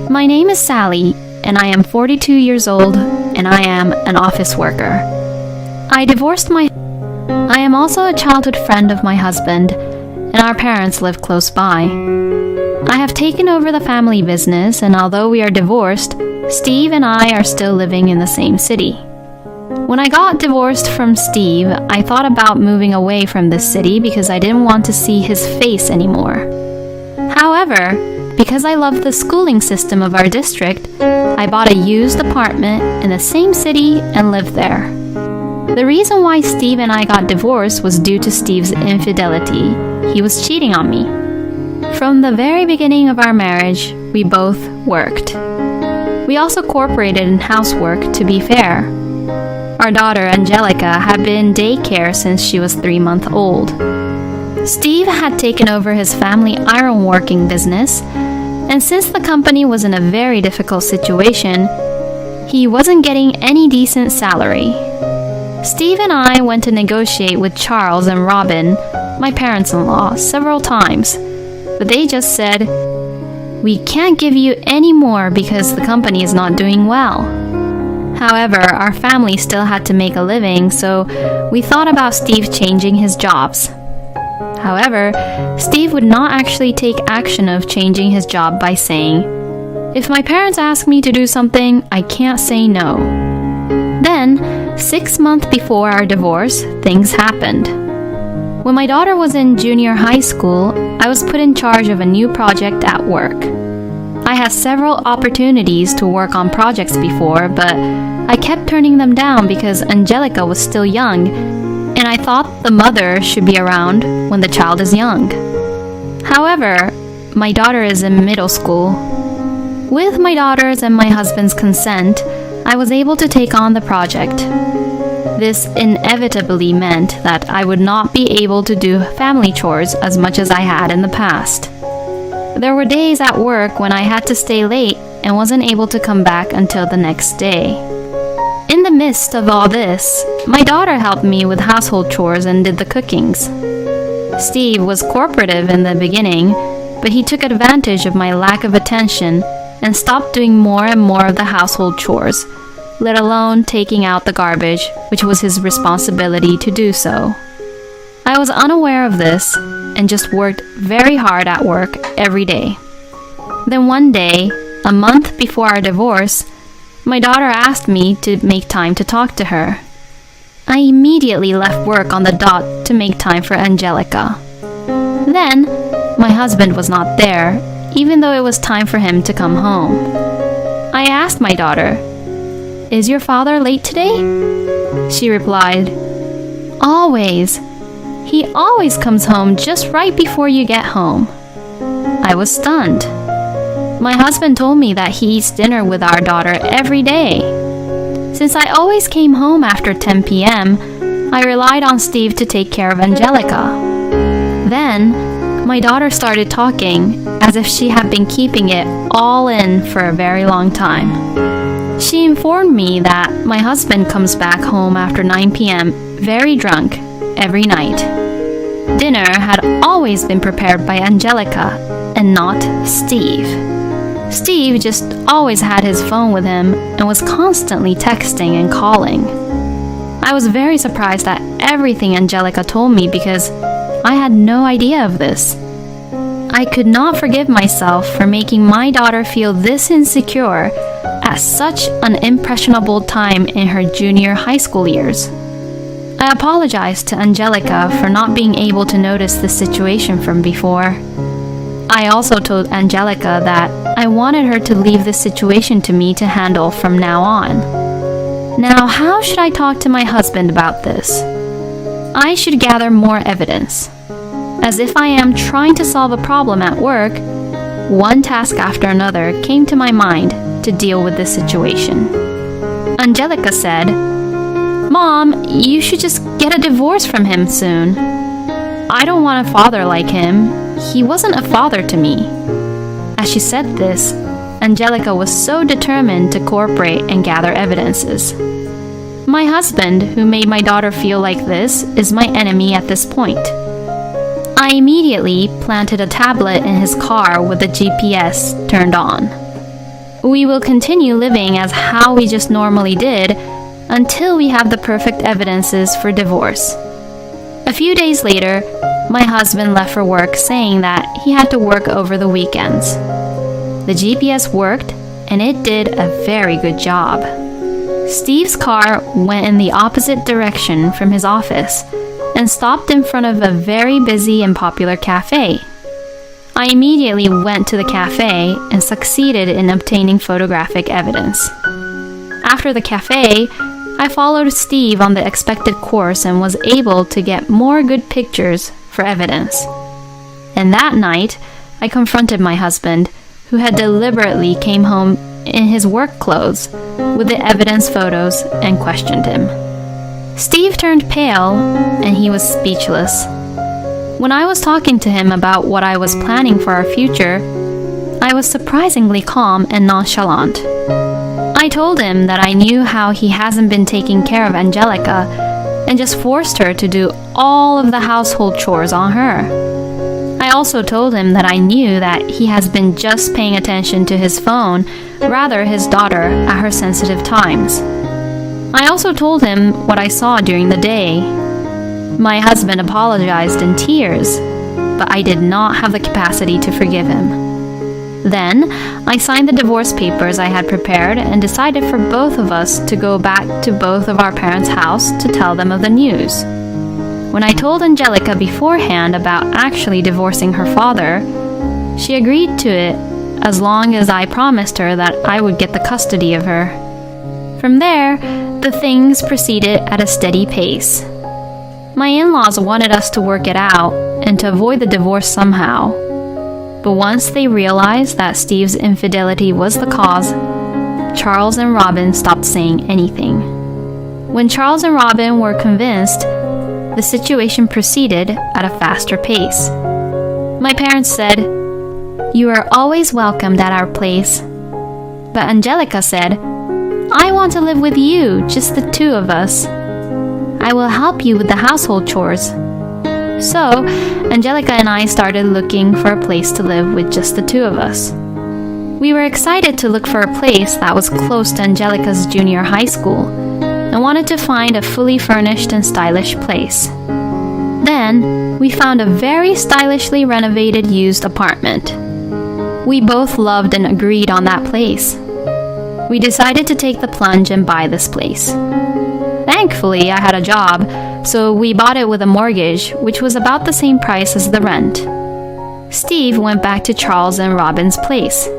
My name is Sally, and I am 42 years old, and I am an office worker. I am also a childhood friend of my husband, and our parents live close by. I have taken over the family business, and although we are divorced, Steve and I are still living in the same city. When I got divorced from Steve, I thought about moving away from this city because I didn't want to see his face anymore. However, because I love the schooling system of our district, I bought a used apartment in the same city and lived there. The reason why Steve and I got divorced was due to Steve's infidelity. He was cheating on me. From the very beginning of our marriage, we both worked. We also cooperated in housework, to be fair. Our daughter, Angelica, had been in daycare since she was 3 months old. Steve had taken over his family ironworking business, and since the company was in a very difficult situation, he wasn't getting any decent salary. Steve and I went to negotiate with Charles and Robin, my parents-in-law, several times, but they just said, "We can't give you any more because the company is not doing well." However, our family still had to make a living, so we thought about Steve changing his jobs. However, Steve would not actually take action of changing his job by saying, "If my parents ask me to do something, I can't say no." Then, 6 months before our divorce, things happened. When my daughter was in junior high school, I was put in charge of a new project at work. I had several opportunities to work on projects before, but I kept turning them down because Angelica was still young, and I thought the mother should be around when the child is young. However, my daughter is in middle school. With my daughter's and my husband's consent, I was able to take on the project. This inevitably meant that I would not be able to do family chores as much as I had in the past. There were days at work when I had to stay late and wasn't able to come back until the next day. In the midst of all this, my daughter helped me with household chores and did the cookings. Steve was cooperative in the beginning, but he took advantage of my lack of attention and stopped doing more and more of the household chores, let alone taking out the garbage, which was his responsibility to do so. I was unaware of this and just worked very hard at work every day. Then one day, a month before our divorce, my daughter asked me to make time to talk to her. I immediately left work on the dot to make time for Angelica. Then, my husband was not there, even though it was time for him to come home. I asked my daughter, "Is your father late today?" She replied, "Always. He always comes home just right before you get home." I was stunned. My husband told me that he eats dinner with our daughter every day. Since I always came home after 10 p.m., I relied on Steve to take care of Angelica. Then, my daughter started talking as if she had been keeping it all in for a very long time. She informed me that my husband comes back home after 9 p.m. very drunk every night. Dinner had always been prepared by Angelica and not Steve. Steve just always had his phone with him and was constantly texting and calling. I was very surprised at everything Angelica told me because I had no idea of this. I could not forgive myself for making my daughter feel this insecure at such an impressionable time in her junior high school years. I apologized to Angelica for not being able to notice this situation from before. I also told Angelica that I wanted her to leave this situation to me to handle from now on. Now, how should I talk to my husband about this? I should gather more evidence. As if I am trying to solve a problem at work, one task after another came to my mind to deal with this situation. Angelica said, "Mom, you should just get a divorce from him soon. I don't want a father like him. He wasn't a father to me." As she said this, Angelica was so determined to cooperate and gather evidences. My husband, who made my daughter feel like this, is my enemy at this point. I immediately planted a tablet in his car with the GPS turned on. We will continue living as how we just normally did until we have the perfect evidences for divorce. A few days later, my husband left for work saying that he had to work over the weekends. The GPS worked, and it did a very good job. Steve's car went in the opposite direction from his office and stopped in front of a very busy and popular cafe. I immediately went to the cafe and succeeded in obtaining photographic evidence. After the cafe, I followed Steve on the expected course and was able to get more good pictures for evidence. And that night, I confronted my husband, who had deliberately came home in his work clothes with the evidence photos, and questioned him. Steve turned pale and he was speechless. When I was talking to him about what I was planning for our future, I was surprisingly calm and nonchalant. I told him that I knew how he hasn't been taking care of Angelica and just forced her to do all of the household chores on her. I also told him that I knew that he has been just paying attention to his phone, rather his daughter, at her sensitive times. I also told him what I saw during the day. My husband apologized in tears, but I did not have the capacity to forgive him. Then, I signed the divorce papers I had prepared and decided for both of us to go back to both of our parents' house to tell them of the news. When I told Angelica beforehand about actually divorcing her father, she agreed to it as long as I promised her that I would get the custody of her. From there, the things proceeded at a steady pace. My in-laws wanted us to work it out and to avoid the divorce somehow. But once they realized that Steve's infidelity was the cause, Charles and Robin stopped saying anything. When Charles and Robin were convinced, the situation proceeded at a faster pace. My parents said, "You are always welcomed at our place." But Angelica said, "I want to live with you, just the two of us. I will help you with the household chores." So, Angelica and I started looking for a place to live with just the two of us. We were excited to look for a place that was close to Angelica's junior high school, and wanted to find a fully furnished and stylish place. Then, we found a very stylishly renovated used apartment. We both loved and agreed on that place. We decided to take the plunge and buy this place. Thankfully, I had a job, so we bought it with a mortgage, which was about the same price as the rent. Steve went back to Charles and Robin's place.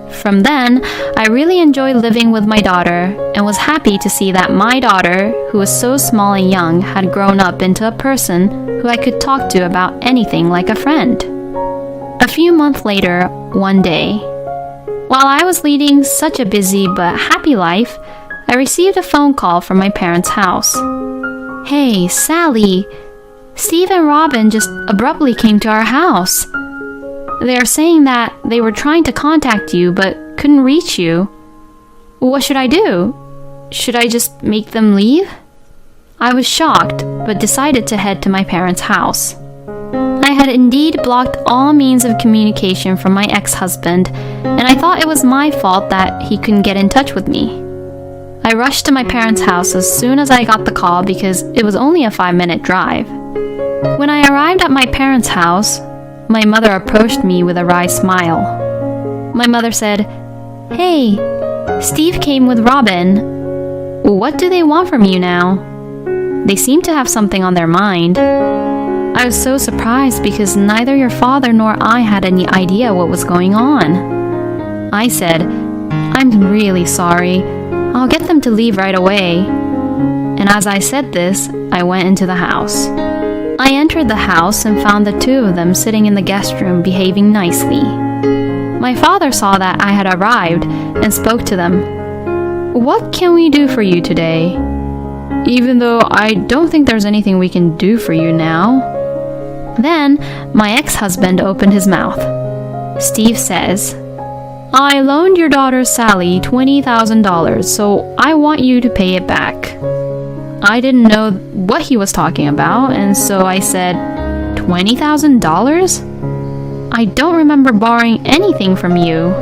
From then, I really enjoyed living with my daughter and was happy to see that my daughter, who was so small and young, had grown up into a person who I could talk to about anything like a friend. A few months later, one day, while I was leading such a busy but happy life, I received a phone call from my parents' house. "Hey, Sally, Steve and Robin just abruptly came to our house. They are saying that they were trying to contact you but couldn't reach you. What should I do? Should I just make them leave?" I was shocked, but decided to head to my parents' house. I had indeed blocked all means of communication from my ex-husband, and I thought it was my fault that he couldn't get in touch with me. I rushed to my parents' house as soon as I got the call because it was only a 5-minute drive. When I arrived at my parents' house, my mother approached me with a wry smile. My mother said, "Hey, Steve came with Robin. What do they want from you now? They seem to have something on their mind." I was so surprised because neither your father nor I had any idea what was going on. I said, "I'm really sorry. I'll get them to leave right away." And as I said this, I went into the house. I entered the house and found the two of them sitting in the guest room behaving nicely. My father saw that I had arrived and spoke to them. "What can we do for you today? Even though I don't think there's anything we can do for you now." Then, my ex-husband opened his mouth. Steve says, "I loaned your daughter Sally $20,000, so I want you to pay it back." I didn't know what he was talking about, and so I said, $20,000? I don't remember borrowing anything from you.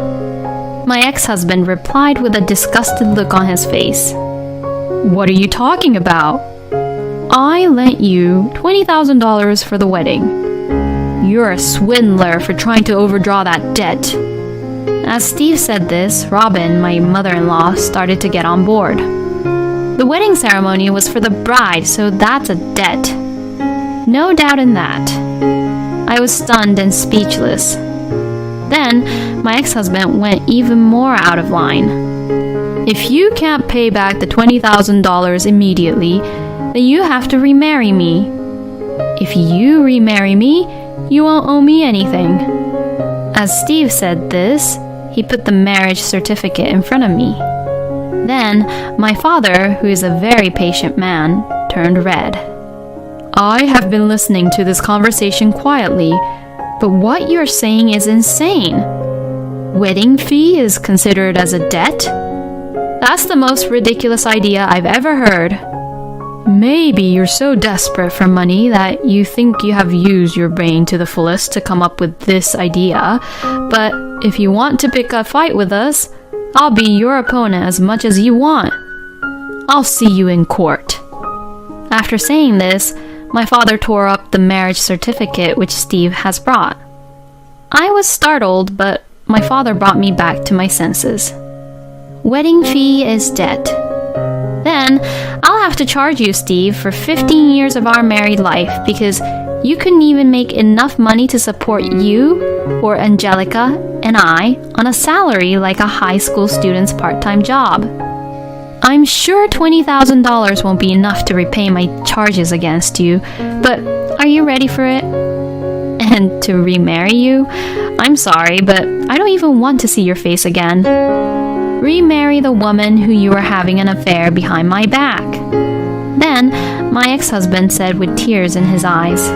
My ex-husband replied with a disgusted look on his face. "What are you talking about? I lent you $20,000 for the wedding. You're a swindler for trying to overdraw that debt." As Steve said this, Robin, my mother-in-law, started to get on board. The wedding ceremony was for the bride, so that's a debt. No doubt in that. I was stunned and speechless. Then, my ex-husband went even more out of line. "If you can't pay back the $20,000 immediately, then you have to remarry me. If you remarry me, you won't owe me anything." As Steve said this, he put the marriage certificate in front of me. Then, my father, who is a very patient man, turned red. "I have been listening to this conversation quietly, but what you're saying is insane. Wedding fee is considered as a debt? That's the most ridiculous idea I've ever heard. Maybe you're so desperate for money that you think you have used your brain to the fullest to come up with this idea, but if you want to pick a fight with us, I'll be your opponent as much as you want. I'll see you in court." After saying this, my father tore up the marriage certificate which Steve has brought. I was startled, but my father brought me back to my senses. "Wedding fee is debt. Then I'll have to charge you, Steve, for 15 years of our married life because you couldn't even make enough money to support you or Angelica and I on a salary like a high school student's part-time job. I'm sure $20,000 won't be enough to repay my charges against you, but are you ready for it? And to remarry you? I'm sorry, but I don't even want to see your face again. Remarry the woman who you are having an affair behind my back." Then, my ex-husband said with tears in his eyes,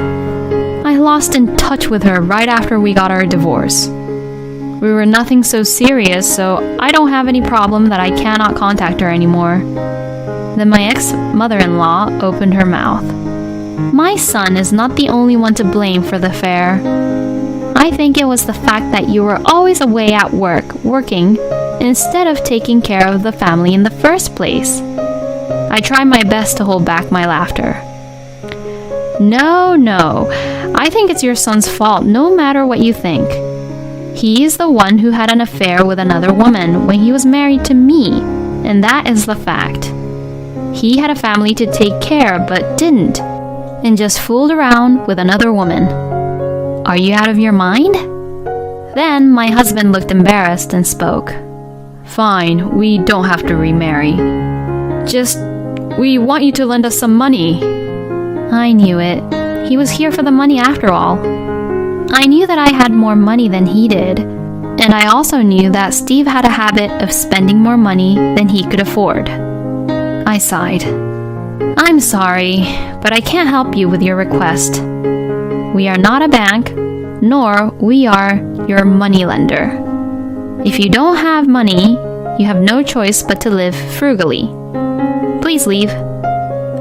"I lost in touch with her right after we got our divorce. We were nothing so serious, so I don't have any problem that I cannot contact her anymore." Then my ex-mother-in-law opened her mouth. "My son is not the only one to blame for the affair. I think it was the fact that you were always away at work, working, instead of taking care of the family in the first place." I tried my best to hold back my laughter. No, I think it's your son's fault no matter what you think. He is the one who had an affair with another woman when he was married to me, and that is the fact. He had a family to take care of but didn't, and just fooled around with another woman. Are you out of your mind? Then my husband looked embarrassed and spoke. "Fine, we don't have to remarry. Just, we want you to lend us some money." I knew it. He was here for the money after all. I knew that I had more money than he did, and I also knew that Steve had a habit of spending more money than he could afford. I sighed. "I'm sorry, but I can't help you with your request. We are not a bank, nor we are your moneylender. If you don't have money, you have no choice but to live frugally. Please leave."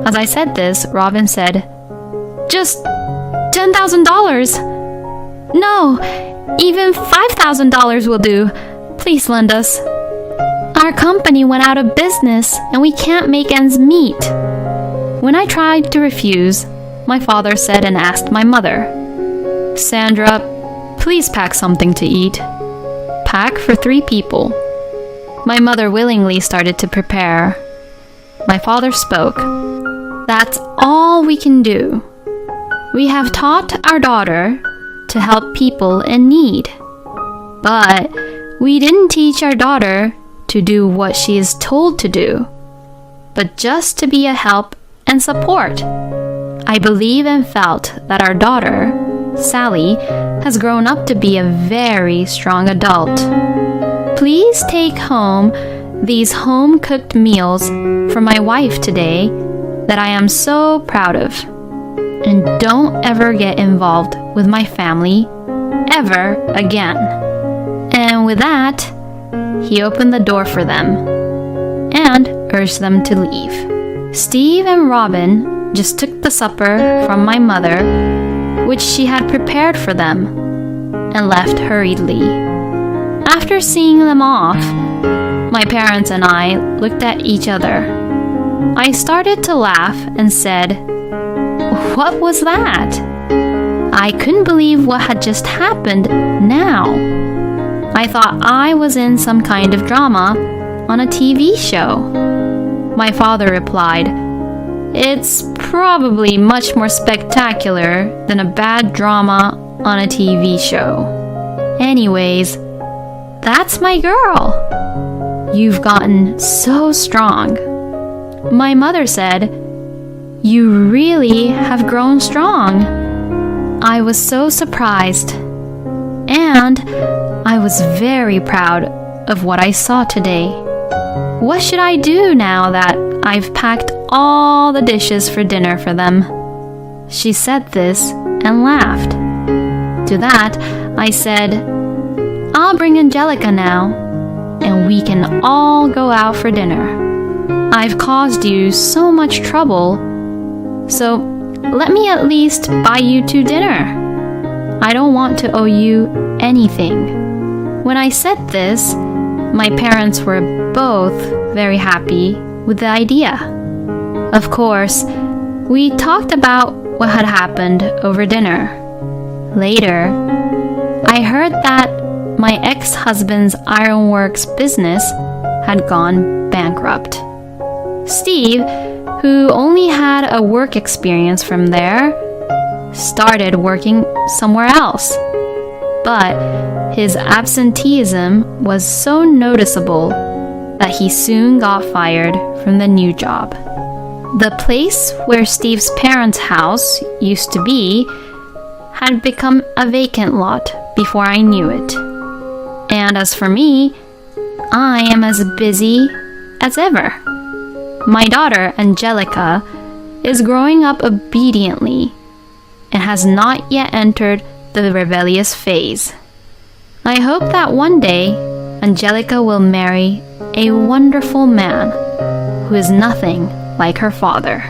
As I said this, Robin said, "Just $10,000. No, even $5,000 will do. Please lend us. Our company went out of business and we can't make ends meet." When I tried to refuse, my father said and asked my mother, "Sandra, please pack something to eat. Pack for 3 people." My mother willingly started to prepare. My father spoke. "That's all we can do. We have taught our daughter to help people in need. But we didn't teach our daughter to do what she is told to do, but just to be a help and support. I believe and felt that our daughter, Sally, has grown up to be a very strong adult. Please take home these home-cooked meals for my wife today that I am so proud of. And don't ever get involved with my family ever again." And with that, he opened the door for them and urged them to leave. Steve and Robin just took the supper from my mother, which she had prepared for them, and left hurriedly. After seeing them off, my parents and I looked at each other. I started to laugh and said, "What was that?" I couldn't believe what had just happened now. I thought I was in some kind of drama on a TV show. My father replied, "It's probably much more spectacular than a bad drama on a TV show. Anyways, that's my girl. You've gotten so strong." My mother said, "You really have grown strong." I was so surprised, and I was very proud of what I saw today. What should I do now that I've packed all the dishes for dinner for them? She said this and laughed. To that, I said, "I'll bring Angelica now, and we can all go out for dinner. I've caused you so much trouble, so let me at least buy you 2 dinner. I don't want to owe you anything." When I said this, my parents were both very happy with the idea. Of course, we talked about what had happened over dinner. Later, I heard that my ex-husband's ironworks business had gone bankrupt. Steve, who only had a work experience from there, started working somewhere else. But his absenteeism was so noticeable that he soon got fired from the new job. The place where Steve's parents' house used to be had become a vacant lot before I knew it. And as for me, I am as busy as ever. My daughter, Angelica, is growing up obediently and has not yet entered the rebellious phase. I hope that one day Angelica will marry a wonderful man who is nothing like her father.